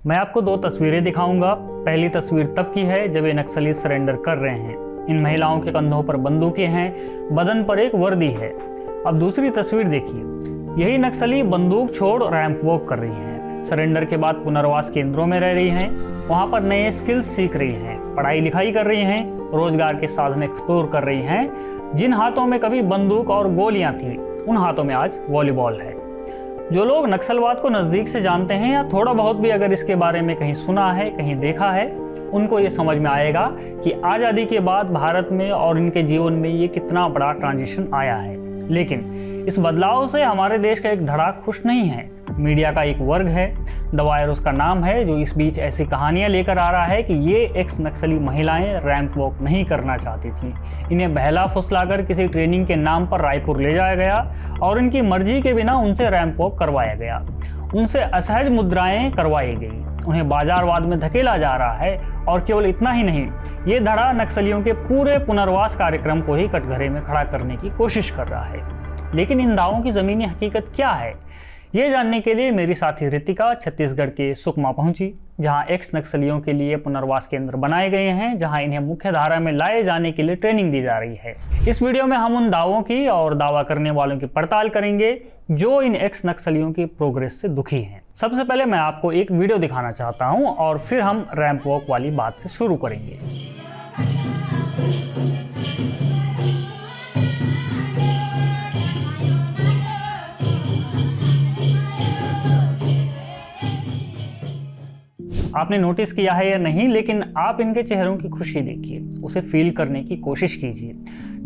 मैं आपको दो तस्वीरें दिखाऊंगा। पहली तस्वीर तब की है जब ये नक्सली सरेंडर कर रहे हैं। इन महिलाओं के कंधों पर बंदूकें हैं, बदन पर एक वर्दी है। अब दूसरी तस्वीर देखिए। यही नक्सली बंदूक छोड़ रैंप वॉक कर रही हैं। सरेंडर के बाद पुनर्वास केंद्रों में रह रही हैं, वहाँ पर नए स्किल्स सीख रही हैं, पढ़ाई लिखाई कर रही हैं, रोजगार के साधन एक्सप्लोर कर रही हैं। जिन हाथों में कभी बंदूक और गोलियां थी, उन हाथों में आज वॉलीबॉल है। जो लोग नक्सलवाद को नज़दीक से जानते हैं या थोड़ा बहुत भी अगर इसके बारे में कहीं सुना है, कहीं देखा है, उनको ये समझ में आएगा कि आज़ादी के बाद भारत में और इनके जीवन में ये कितना बड़ा ट्रांजिशन आया है। लेकिन इस बदलाव से हमारे देश का एक धड़ा खुश नहीं है। मीडिया का एक वर्ग है, द वायर उसका नाम है, जो इस बीच ऐसी कहानियां लेकर आ रहा है कि ये एक्स नक्सली महिलाएं रैंप वॉक नहीं करना चाहती थी। इन्हें बहला फुसलाकर किसी ट्रेनिंग के नाम पर रायपुर ले जाया गया और इनकी मर्जी के बिना उनसे रैंप वॉक करवाया गया। उनसे असहज मुद्राएं करवाई गई, उन्हें बाजारवाद में धकेला जा रहा है। और केवल इतना ही नहीं, ये धड़ा नक्सलियों के पूरे पुनर्वास कार्यक्रम को ही कटघरे में खड़ा करने की कोशिश कर रहा है। लेकिन इन दावों की ज़मीनी हकीकत क्या है, ये जानने के लिए मेरी साथी रितिका छत्तीसगढ़ के सुकमा पहुंची, जहां एक्स नक्सलियों के लिए पुनर्वास केंद्र बनाए गए हैं, जहां इन्हें मुख्य धारा में लाए जाने के लिए ट्रेनिंग दी जा रही है। इस वीडियो में हम उन दावों की और दावा करने वालों की पड़ताल करेंगे जो इन एक्स नक्सलियों की प्रोग्रेस से दुखी हैं। सबसे पहले मैं आपको एक वीडियो दिखाना चाहता हूं और फिर हम रैंप वॉक वाली बात से शुरू करेंगे। आपने नोटिस किया है या नहीं, लेकिन आप इनके चेहरों की खुशी देखिए, उसे फील करने की कोशिश कीजिए।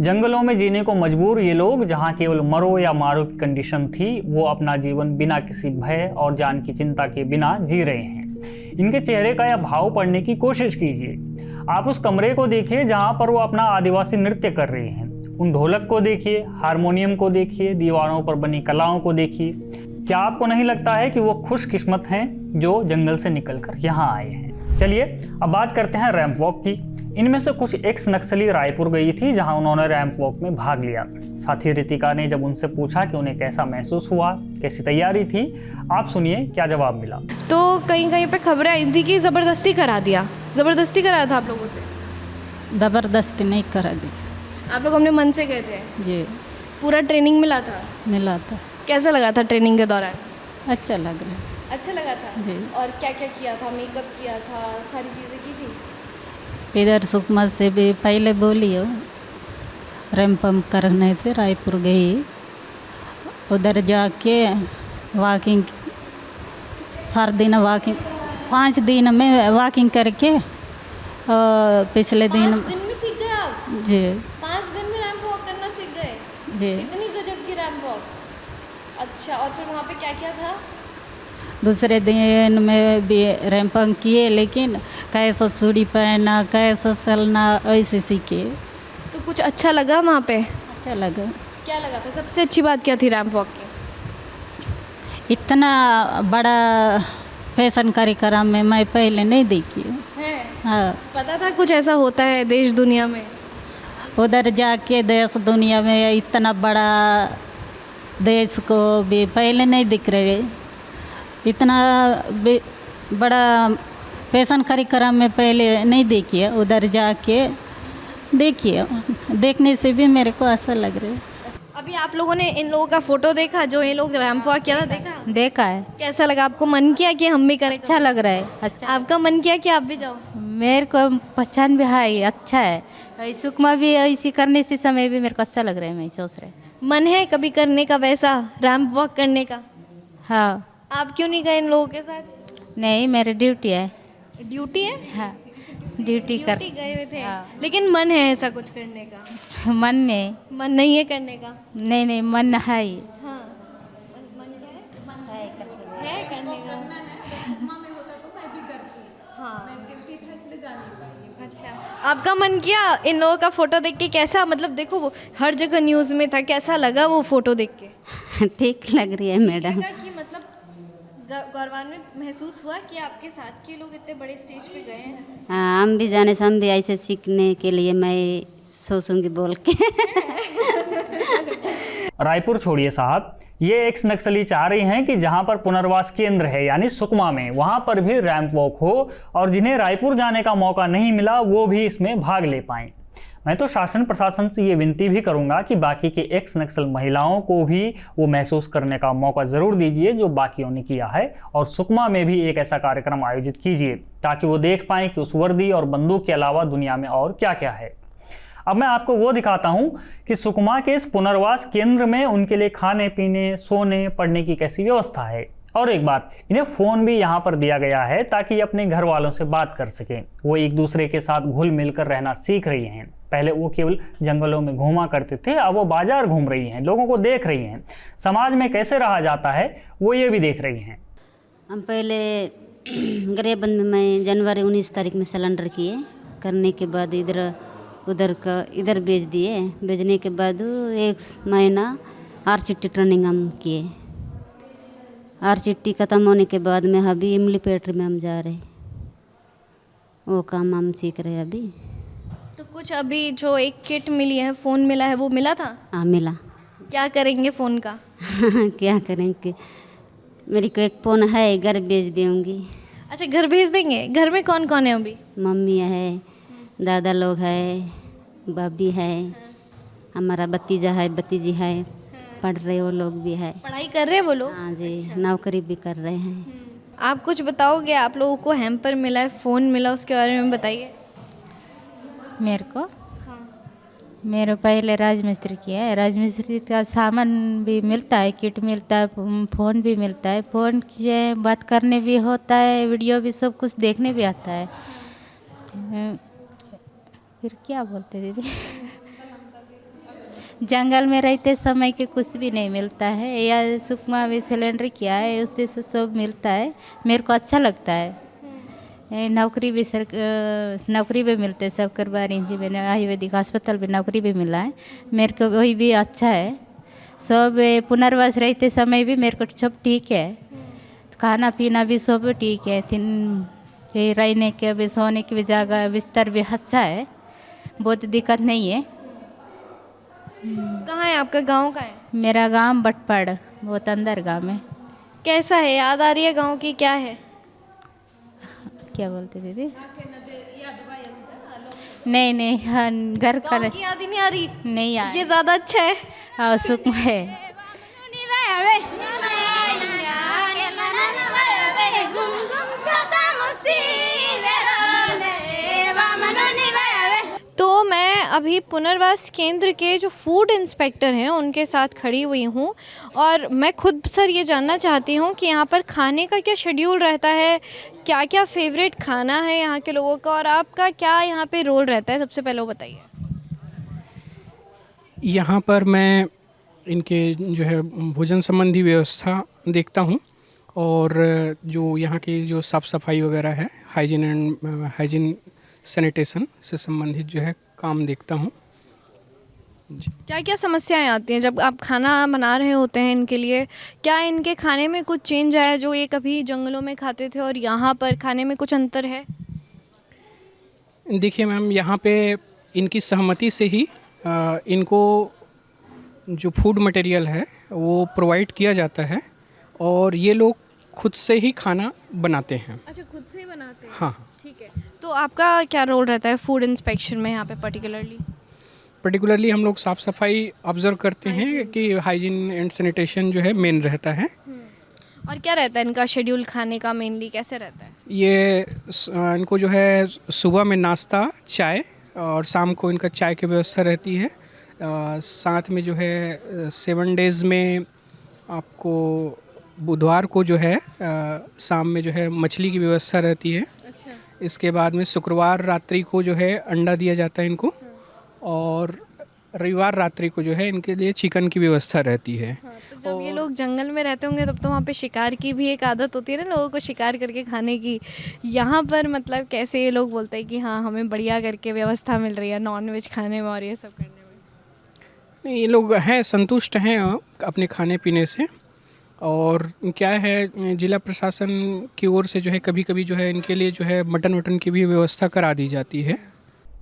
जंगलों में जीने को मजबूर ये लोग, जहां केवल मरो या मारो की कंडीशन थी, वो अपना जीवन बिना किसी भय और जान की चिंता के बिना जी रहे हैं। इनके चेहरे का यह भाव पढ़ने की कोशिश कीजिए। आप उस कमरे को देखिए जहाँ पर वो अपना आदिवासी नृत्य कर रही हैं। उन ढोलक को देखिए, हारमोनियम को देखिए, दीवारों पर बनी कलाओं को देखिए। क्या आपको नहीं लगता है कि वो खुशकिस्मत हैं जो जंगल से निकलकर यहाँ आए हैं? चलिए अब बात करते हैं रैंप वॉक की। इनमें से कुछ एक्स नक्सली रायपुर गई थी, जहां उन्होंने रैंप वॉक में भाग लिया। साथी रितिका ने जब उनसे पूछा कि उन्हें कैसा महसूस हुआ, कैसी तैयारी थी, आप सुनिए क्या जवाब मिला। तो कहीं कहीं पे खबरें आई थी कि ज़बरदस्ती करा दिया। ज़बरदस्ती कराया था आप लोगों से? ज़बरदस्ती नहीं करा दी, आप लोग अपने मन से गए थे? जी पूरा ट्रेनिंग मिला था? मिला था। कैसा लगा था ट्रेनिंग के दौरान? अच्छा लग रहा है अच्छा लगा था जी। और क्या क्या किया था? मेकअप किया था, सारी चीज़ें की थी? इधर सुकमा से भी पहले बोली हो, रैंप करने से रायपुर गई। उधर जाके वॉकिंग 4 दिन वॉकिंग, 5 दिन में वॉकिंग करके पिछले दिन 5 दिन में सीख गए आप? जी 5 दिन में रैंप वॉक करना सीख गए? जी। इतनी गजब की रैंप वॉक। अच्छा, और फिर वहाँ पे क्या क्या था? दूसरे दिन में भी रैंपिंग किए, लेकिन कैसा सूढ़ी पहनना, कैसा चलना, ऐसे सीखे। तो कुछ अच्छा लगा वहाँ पे? अच्छा लगा। क्या लगा था? सबसे अच्छी बात क्या थी रैंप वॉक की? इतना बड़ा फैशन कार्यक्रम में मैं पहले नहीं देखी हूँ। है? हाँ, पता था कुछ ऐसा होता है देश दुनिया में? उधर जाके देश दुनिया में इतना बड़ा देश को भी पहले नहीं दिख रहे। इतना बड़ा फैशन कार्यक्रम में पहले नहीं देखी है। उधर जाके देखिए, देखने से भी मेरे को ऐसा लग रहा है। अभी आप लोगों ने इन लोगों का फोटो देखा जो ये लोग रैंप वॉक किया था? देखा? देखा है। कैसा लगा आपको? मन किया कि हम भी करें? अच्छा लग रहा है। अच्छा, आपका मन किया कि आप भी जाओ? मेरे को पहचान भी है, अच्छा है। सुकमा भी ऐसी करने से समय भी मेरे को अच्छा लग रहा है। मैं सोच रहा है, मन है कभी करने का वैसा रैंप वॉक करने का? हाँ। आप क्यों नहीं गए इन लोगों के साथ? नहीं, मेरी ड्यूटी है। ड्यूटी है? हाँ, ड्यूटी कर। ड्यूटी गए हुए थे? हाँ। लेकिन मन है ऐसा कुछ करने का? मन नहीं, मन नहीं है करने का? नहीं नहीं, मन है। हाँ, मन है करने का। हाँ, अच्छा, आपका मन किया इन लोगों का फोटो देख के? कैसा, मतलब देखो वो हर जगह न्यूज़ में था, कैसा लगा वो फोटो देख के? ठीक लग रही है मैडम। लगा कि मतलब गौरवान्वित महसूस हुआ कि आपके साथ के लोग इतने बड़े स्टेज पे गए हैं? हाँ, हम भी जाने से हम भी ऐसे सीखने के लिए मैं सोचूंगी बोल के। रायपुर छोड़िए साहब, ये एक्स नक्सली चाह रही हैं कि जहां पर पुनर्वास केंद्र है यानी सुकमा में, वहां पर भी रैंप वॉक हो और जिन्हें रायपुर जाने का मौका नहीं मिला वो भी इसमें भाग ले पाएं। मैं तो शासन प्रशासन से ये विनती भी करूंगा कि बाकी के एक्स नक्सल महिलाओं को भी वो महसूस करने का मौका ज़रूर दीजिए जो बाकियों ने किया है, और सुकमा में भी एक ऐसा कार्यक्रम आयोजित कीजिए ताकि वो देख पाएं कि उस वर्दी और बंदूक के अलावा दुनिया में और क्या क्या है। अब मैं आपको वो दिखाता हूँ कि सुकमा के इस पुनर्वास केंद्र में उनके लिए खाने पीने, सोने, पढ़ने की कैसी व्यवस्था है। और एक बात, इन्हें फ़ोन भी यहाँ पर दिया गया है ताकि ये अपने घर वालों से बात कर सकें। वो एक दूसरे के साथ घुल मिलकर रहना सीख रही हैं। पहले वो केवल जंगलों में घूमा करते थे, अब वो बाजार घूम रही हैं, लोगों को देख रही हैं, समाज में कैसे रहा जाता है वो ये भी देख रही हैं। हम पहले गरेबंद में मैं जनवरी 19 तारीख में सिलेंडर किए, करने के बाद इधर उधर का इधर बेच दिए। बेचने के बाद 1 महीना आर चिट्ठी ट्रेनिंग हम किए। आर चिट्ठी ख़त्म होने के बाद में अभी इमली पेट्री में हम जा रहे, वो काम हम सीख रहे अभी। तो कुछ अभी जो एक किट मिली है, फ़ोन मिला है, वो मिला था? हाँ मिला। क्या करेंगे फ़ोन का? क्या करेंगे, मेरी को एक फ़ोन है, घर भेज दूँगी। अच्छा, घर भेज देंगे। घर में कौन कौन है अभी? मम्मी है, दादा लोग है, भाभी है, हमारा भतीजा है, भतीजी है, पढ़ रहे वो लोग भी है। पढ़ाई कर रहे हैं वो लोग? हाँ जी, नौकरी भी कर रहे हैं। आप कुछ बताओगे? आप लोगों को हैम्पर मिला है, फ़ोन मिला, उसके बारे में बताइए। मेरे को मेरे पहले राजमिस्त्री किया है। राजमिस्त्री का सामान भी मिलता है, किट मिलता है, फ़ोन भी मिलता है। फ़ोन से बात करने भी होता है, वीडियो भी, सब कुछ देखने भी आता है। फिर क्या बोलते दीदी, जंगल में रहते समय के कुछ भी नहीं मिलता है, या सुकमा में सिलेंडर किया है उससे से सब मिलता है। मेरे को अच्छा लगता है। नौकरी भी नौकरी भी मिलते है, सब करवारी जी मैंने आयुर्वेदिक अस्पताल में नौकरी भी मिला है। मेरे को वही भी अच्छा है। सब पुनर्वास रहते समय भी मेरे को सब ठीक है, खाना पीना भी सब ठीक है। रहने के भी, सोने की भी जगह, बिस्तर भी अच्छा है, बहुत दिक्कत नहीं है। कहाँ है आपका गांव? कहाँ है? मेरा गांव बटपड़, बहुत अंदर गांव है। कैसा है? याद आ रही है गांव की? क्या है? क्या बोलते दीदी? नहीं नहीं, हाँ, घर का गांव की याद ही नहीं आ रही? नहीं यार, ये ज़्यादा अच्छा है। हाँ, सुकमा है। तो मैं अभी पुनर्वास केंद्र के जो फूड इंस्पेक्टर हैं उनके साथ खड़ी हुई हूँ, और मैं खुद सर ये जानना चाहती हूँ कि यहाँ पर खाने का क्या शेड्यूल रहता है, क्या क्या फेवरेट खाना है यहाँ के लोगों का, और आपका क्या यहाँ पे रोल रहता है? सबसे पहले वो बताइए। यहाँ पर मैं इनके जो है भोजन संबंधी व्यवस्था देखता हूँ, और जो यहाँ की जो साफ़ सफाई वगैरह है, हाइजीन सैनिटेशन से संबंधित जो है काम देखता हूँ। क्या क्या समस्याएं आती हैं जब आप खाना बना रहे होते हैं इनके लिए? क्या इनके खाने में कुछ चेंज आया, जो ये कभी जंगलों में खाते थे और यहाँ पर खाने में कुछ अंतर है? देखिए मैम, यहाँ पे इनकी सहमति से ही इनको जो फूड मटेरियल है वो प्रोवाइड किया जाता है, और ये लोग खुद से ही खाना बनाते हैं। अच्छा, खुद से ही बनाते हैं? हाँ, ठीक है। तो आपका क्या रोल रहता है फूड इंस्पेक्शन में यहाँ पे पर्टिकुलरली? हम लोग साफ़ सफाई ऑब्जर्व करते हैं कि हाइजीन एंड सैनिटेशन जो है मेन रहता है। और क्या रहता है इनका शेड्यूल खाने का? मेनली कैसे रहता है? ये इनको जो है सुबह में नाश्ता, चाय, और शाम को इनका चाय की व्यवस्था रहती है। साथ में जो है 7 डेज़ में आपको बुधवार को जो है शाम में जो है मछली की व्यवस्था रहती है। अच्छा। इसके बाद में शुक्रवार रात्रि को जो है अंडा दिया जाता है इनको, और रविवार रात्रि को जो है इनके लिए चिकन की व्यवस्था रहती है। हाँ, तो जब ये लोग जंगल में रहते होंगे तब तो वहाँ पे शिकार की भी एक आदत होती है ना, लोगों को शिकार करके खाने की। यहाँ पर मतलब कैसे ये लोग बोलते हैं कि हाँ हमें बढ़िया करके व्यवस्था मिल रही है नॉन वेज खाने में और ये सब करने में? नहीं, ये लोग हैं, संतुष्ट हैं अपने खाने पीने से। और क्या है, जिला प्रशासन की ओर से जो है कभी कभी जो है इनके लिए जो है मटन वटन की भी व्यवस्था करा दी जाती है।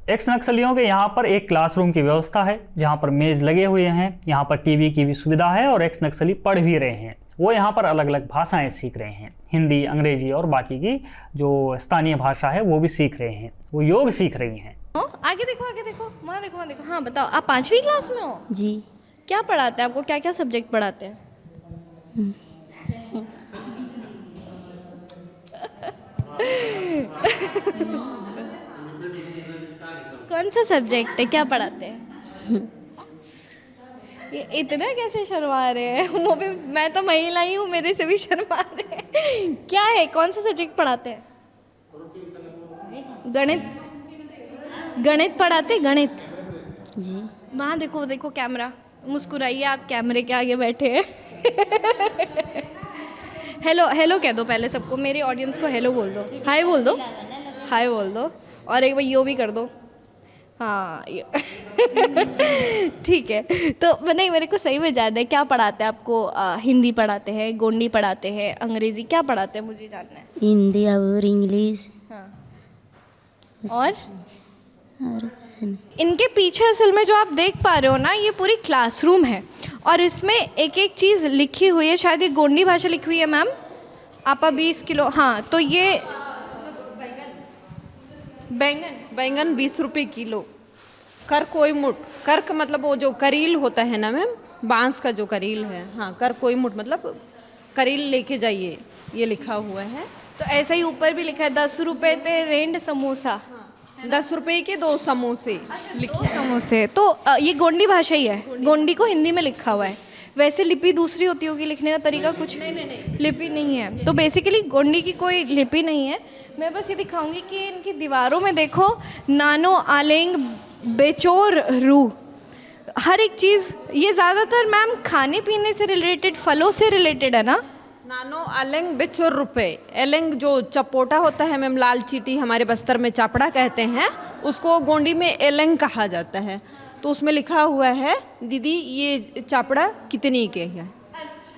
एक्स नक्सलियों के यहाँ पर एक क्लासरूम की व्यवस्था है जहाँ पर मेज़ लगे हुए हैं, यहाँ पर टीवी की भी सुविधा है और एक्स नक्सली पढ़ भी रहे हैं। वो यहाँ पर अलग अलग भाषाएं सीख रहे हैं, हिंदी, अंग्रेजी और बाकी की जो स्थानीय भाषा है वो भी सीख रहे हैं। वो योग सीख रही हैं। आगे देखो, वहाँ देखो, वहाँ देखो। हाँ बताओ, आप 5वीं क्लास में हो? जी। क्या पढ़ाते हैं आपको, क्या क्या सब्जेक्ट पढ़ाते हैं? कौन सा सब्जेक्ट है, क्या पढ़ाते हैं? ये इतना कैसे शर्मा रहे हैं? वो भी, मैं तो महिला ही हूँ, मेरे से भी शर्मा रहे हैं। क्या है, कौन सा सब्जेक्ट पढ़ाते हैं? गणित पढ़ाते हैं, गणित। जी। वहाँ देखो, देखो कैमरा, मुस्कुराइए, आप कैमरे के आगे बैठे हैं। हेलो कह दो पहले सबको, मेरे ऑडियंस को हेलो बोल दो, हाय बोल दो, हाय बोल दो, और एक बार यो भी कर दो। हाँ ठीक है। तो नहीं, मेरे को सही में जानना है क्या पढ़ाते हैं आपको? हिंदी पढ़ाते हैं, गोंडी पढ़ाते हैं, अंग्रेजी, क्या पढ़ाते हैं, मुझे जानना है। हिंदी और इंग्लिश। हाँ। और कुछ नहीं। इनके पीछे असल में जो आप देख पा रहे हो ना, ये पूरी क्लासरूम है और इसमें एक एक चीज़ लिखी हुई है। शायद ये गोंडी भाषा लिखी हुई है मैम। आपा 20 किलो, हाँ। तो ये बैंगन 20 रुपये किलो। कर कोई मुठ, कर का मतलब वो जो करील होता है ना मैम, बांस का जो करील है। हाँ, कर कोई मुठ मतलब करील लेके जाइए, ये लिखा हुआ है। तो ऐसा ही ऊपर भी लिखा है 10 रुपये ते रेंड समोसा। 10 रुपये के 2 समोसे लिखे हैं। समोसे। तो ये गोंडी भाषा ही है, गोंडी को हिंदी में लिखा हुआ है। वैसे लिपि दूसरी होती होगी, लिखने का तरीका कुछ? नहीं, लिपि नहीं है। तो बेसिकली गोंडी की कोई लिपि नहीं है। मैं बस ये दिखाऊंगी कि इनकी दीवारों में देखो, नानो आलेंग बेचोर रू, हर एक चीज़। ये ज़्यादातर मैम खाने पीने से रिलेटेड, फलों से रिलेटेड है ना? नानो अलेंग बिचोर रुपये। एलेंग जो चपोटा होता है मैम, लाल चीटी, हमारे बस्तर में चापड़ा कहते हैं, उसको गोंडी में एलेंग कहा जाता है। तो उसमें लिखा हुआ है दीदी ये चापड़ा कितनी के है,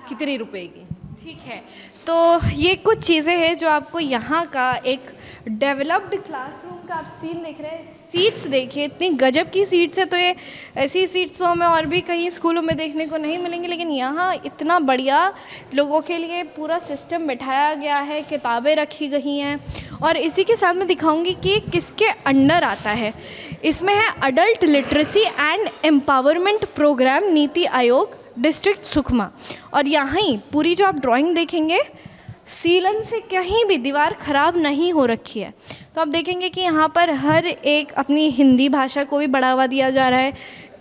कितनी रुपए की। ठीक है। तो ये कुछ चीज़ें हैं जो आपको यहाँ का एक डेवलप्ड क्लासरूम का आप सीन देख रहे हैं। सीट्स देखिए, इतनी गजब की सीट्स है। तो ये ऐसी सीट्स तो हमें और भी कहीं स्कूलों में देखने को नहीं मिलेंगी, लेकिन यहाँ इतना बढ़िया लोगों के लिए पूरा सिस्टम बिठाया गया है, किताबें रखी गई हैं। और इसी के साथ मैं दिखाऊंगी कि किसके अंडर आता है। इसमें है adult literacy and empowerment programme, NITI Aayog, district Sukma. और यहाँ ही पूरी जो आप ड्राइंग देखेंगे, सीलन से कहीं भी दीवार ख़राब नहीं हो रखी है। तो आप देखेंगे कि यहाँ पर हर एक अपनी हिंदी भाषा को भी बढ़ावा दिया जा रहा है,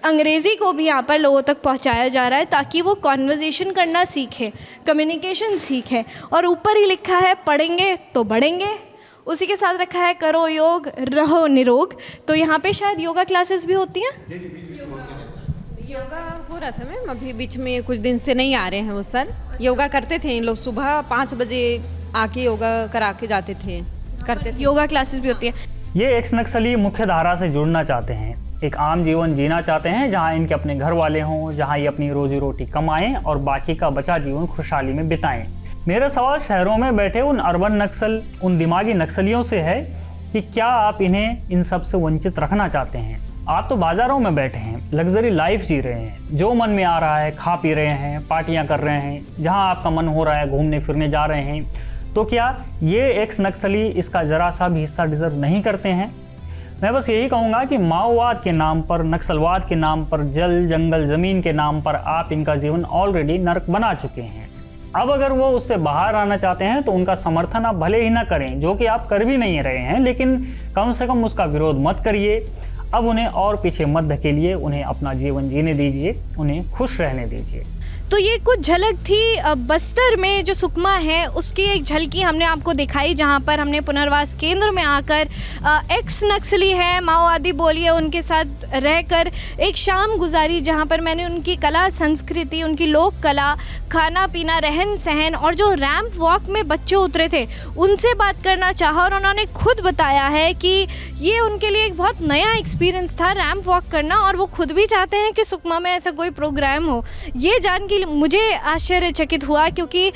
अंग्रेज़ी को भी यहाँ पर लोगों तक पहुँचाया जा रहा है ताकि वो कॉन्वर्जेशन करना सीखें, कम्युनिकेशन सीखें। और ऊपर ही लिखा है पढ़ेंगे तो बढ़ेंगे। उसी के साथ रखा है करो योग रहो निरोग। तो यहाँ पे शायद योगा क्लासेस भी होती हैं। योगा हो रहा था मैम, अभी बीच में कुछ दिन से नहीं आ रहे हैं वो सर। योगा करते थे इन लोग, सुबह 5 बजे आके योगा करा के जाते थे, करते थे। योगा क्लासेस भी होती है। ये एक्स नक्सली मुख्य धारा से जुड़ना चाहते हैं, एक आम जीवन जीना चाहते हैं जहां इनके अपने घर वाले हों, जहां ये अपनी रोजी रोटी कमाएं और बाकी का बचा जीवन खुशहाली में बिताएं। मेरा सवाल शहरों में बैठे उन अर्बन नक्सल, उन दिमागी नक्सलियों से है कि क्या आप इन्हें इन सब से वंचित रखना चाहते हैं? आप तो बाज़ारों में बैठे हैं, लग्जरी लाइफ जी रहे हैं, जो मन में आ रहा है खा पी रहे हैं, पार्टियां कर रहे हैं, जहां आपका मन हो रहा है घूमने फिरने जा रहे हैं। तो क्या ये एक्स नक्सली इसका ज़रा सा भी हिस्सा डिजर्व नहीं करते हैं? मैं बस यही कहूँगा कि माओवाद के नाम पर, नक्सलवाद के नाम पर, जल जंगल ज़मीन के नाम पर आप इनका जीवन ऑलरेडी नर्क बना चुके हैं। अब अगर वो उससे बाहर आना चाहते हैं तो उनका समर्थन आप भले ही ना करें, जो कि आप कर भी नहीं रहे हैं, लेकिन कम से कम उसका विरोध मत करिए। अब उन्हें और पीछे मत धकेलिए, उन्हें अपना जीवन जीने दीजिए, उन्हें खुश रहने दीजिए। तो ये कुछ झलक थी बस्तर में जो सुकमा है उसकी एक झलकी हमने आपको दिखाई, जहाँ पर हमने पुनर्वास केंद्र में आकर एक्स नक्सली है, माओवादी बोलिए, उनके साथ रहकर एक शाम गुजारी, जहाँ पर मैंने उनकी कला संस्कृति, उनकी लोक कला, खाना पीना, रहन सहन और जो रैंप वॉक में बच्चे उतरे थे उनसे बात करना चाहा। और उन्होंने खुद बताया है कि ये उनके लिए एक बहुत नया एक्सपीरियंस था रैंप वॉक करना, और वो खुद भी चाहते हैं कि सुकमा में ऐसा कोई प्रोग्राम हो। ये जान के फील मुझे आश्चर्यचकित हुआ, क्योंकि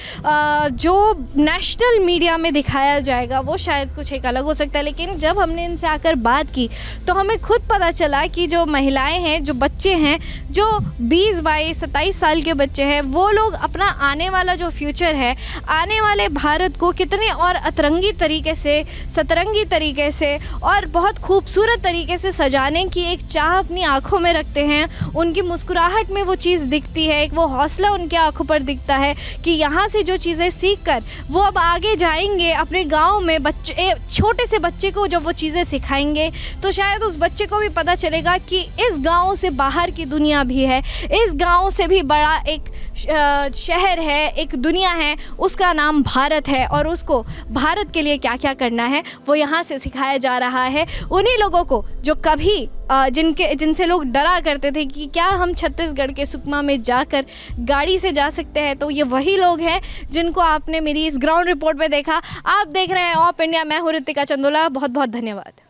जो नेशनल मीडिया में दिखाया जाएगा वो शायद कुछ एक अलग हो सकता है, लेकिन जब हमने इनसे आकर बात की तो हमें खुद पता चला कि जो महिलाएं हैं, जो बच्चे हैं, जो 20, 22, 27 साल के बच्चे हैं, वो लोग अपना आने वाला जो फ्यूचर है, आने वाले भारत को कितने और अतरंगी तरीके से, सतरंगी तरीके से और बहुत खूबसूरत तरीके से सजाने की एक चाह अपनी आंखों में रखते हैं। उनकी मुस्कुराहट में वो चीज़ दिखती है, एक वो हौसला उनके आंखों पर दिखता है कि यहाँ से जो चीज़ें सीख कर वो अब आगे जाएंगे अपने गांव में, बच्चे, छोटे से बच्चे को जब वो चीज़ें सिखाएंगे तो शायद उस बच्चे को भी पता चलेगा कि इस गांव से बाहर की दुनिया भी है, इस गांव से भी बड़ा एक शहर है, एक दुनिया है, उसका नाम भारत है, और उसको भारत के लिए क्या क्या करना है वो यहाँ से सिखाया जा रहा है। उन्हीं लोगों को जो कभी जिनसे लोग डरा करते थे कि क्या हम छत्तीसगढ़ के सुकमा में जाकर गाड़ी से जा सकते हैं, तो ये वही लोग हैं जिनको आपने मेरी इस ग्राउंड रिपोर्ट में देखा। आप देख रहे हैं ऑप इंडिया, मैं हूँ ऋतिका चंदोला। बहुत बहुत धन्यवाद।